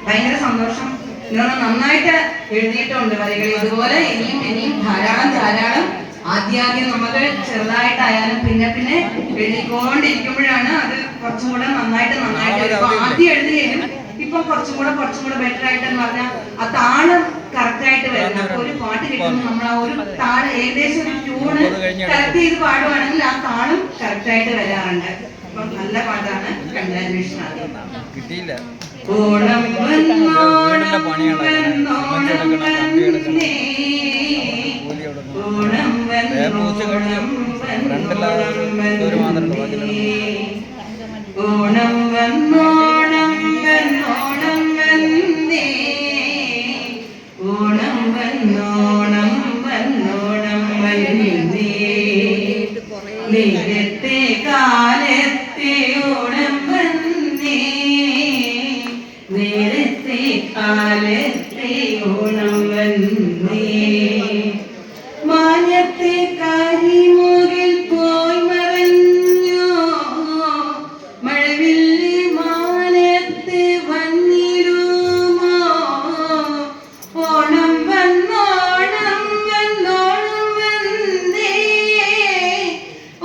ഭയങ്കര സന്തോഷം. നിങ്ങൾ നന്നായിട്ട് എഴുതിയിട്ടുണ്ട് വരികൾ. ഇതുപോലെ ഇനിയും ധാരാളം ആദ്യം നമുക്ക് ചെറുതായിട്ടായാലും പിന്നെ എഴുതിക്കൊണ്ടിരിക്കുമ്പോഴാണ് അത് കുറച്ചും കൂടെ നന്നായിട്ട് ആദ്യം എഴുതിയാലും ഇപ്പൊ കുറച്ചും കൂടെ ബെറ്റർ ആയിട്ട് എന്ന് പറഞ്ഞാൽ ആ താളം കറക്റ്റ് ആയിട്ട് വരുന്നത്. അപ്പൊ ഒരു പാട്ട് കിട്ടുമ്പോൾ നമ്മൾ ആ ഒരു താളം ഏകദേശം ഒരു ട്യൂണ് കറക്റ്റ് ചെയ്ത് പാടുവാണെങ്കിൽ ആ താളം കറക്റ്റ് ആയിട്ട് വരാറുണ്ട്. അപ്പൊ നല്ല പാട്ടാണ്. കൺഗ്രാജുലേഷൻ. കിട്ടിയില്ല. ഓണം വന്നോണം വന്നേ, ഓണം വന്നോണം ഓണം വന്നോണം വന്നോണം വന്നേ, ഓണം വന്നോണം വന്നോണം വന്നേ, നേരത്തെ കാലത്തെ ഓണം വന്നേ, നേരത്തെ കാലത്തെ ഓണം വന്നേ, മാനത്തെ കരിമുകിൽ പോയി മറഞ്ഞോ, മഴവില്ലി മാനത്തെ വന്നിടുമോ, ഓണം വന്നോണം വന്നോണം വന്നേ,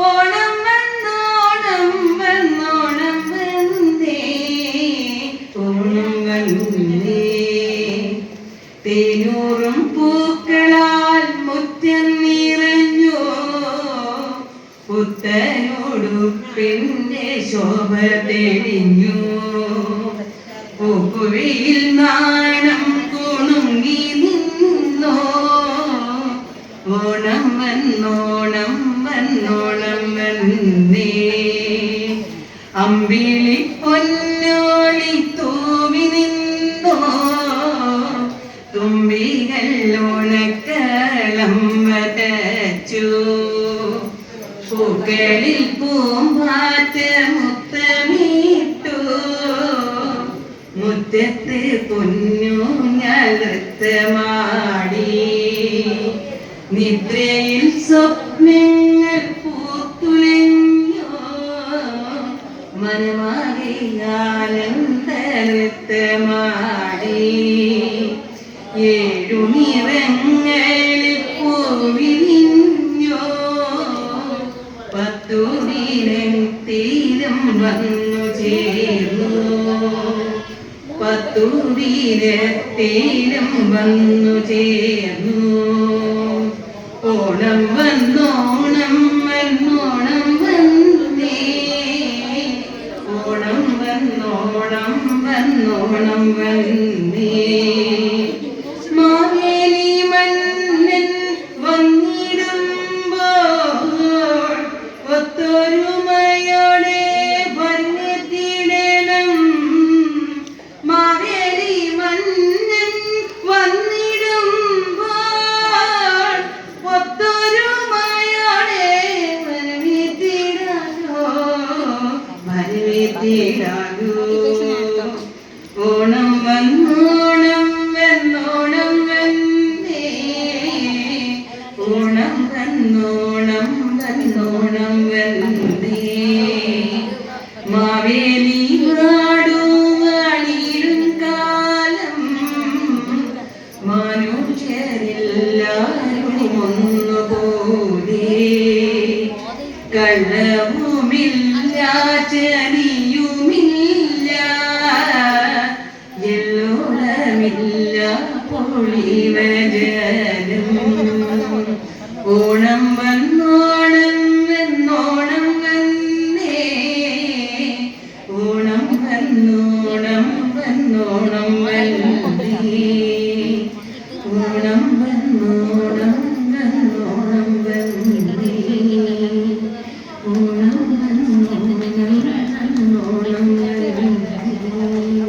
ഓണം വന്നോണം വന്നോണം വന്നേ, ഓണം വന്നേ, തേനൂറും പൂക്കളാൽ മുറ്റം നിറഞ്ഞു, പുത്തനുടുപ്പിന്റെ ശോഭ തെളിഞ്ഞു, പൂക്കുഴിയിൽ നാണം കുണുങ്ങി നിന്നോ, ഓണം വന്നോണം വന്നോണം വന്നേ, അമ്പിളി പൊന്നോളി തൂവി നിന്നോ, തുമ്പികൾ ഓണക്കളം വതച്ചു, പൂക്കളിൽ പൂമ്പാറ്റ മുത്തമിട്ടു, മുറ്റത്ത് പൊന്നൂഞ്ഞാൽ നൃത്തമാടി, നിദ്രയിൽ സ്വപ്നങ്ങൾ പൂത്തുലഞ്ഞോ, മനമാകെ ആനന്ദ നൃത്തമാടി, ഏഴു നിറങ്ങളിൽ പൂവിരിഞ്ഞോ, പത്തു ദിനത്തിലും വന്നു ചേർന്നു, പത്തു ദിനത്തിലും വന്നു ചേർന്നു, ഓണം വന്നോണം വന്നോണം വന്നേ, ഓണം വന്നോണം വന്നോണം വന്നേ, മാവേലി മന്നൻ വന്നിടുമ്പോൾ ഒത്തൊരുമയോടെ വന്നെത്തിടണം, മാവേലി മന്നൻ വന്നിടുമ്പോൾ ഒത്തൊരുമയോടെ വരവേറ്റിടാനോ, ഓണം വന്നോണം വന്നോണം വന്നേ, ഓണം വന്നോണം വന്നോണം വന്നേ, മാവേലി നാടുവാണിടും കാലം, മനുഷ്യരെല്ലാരും ഒന്നുപോലെ, കള്ളവുമില്ല ചതിയുമില്ല, എല്ലോളമില്ല പൊളിവജനം, ഓണം വന്നോ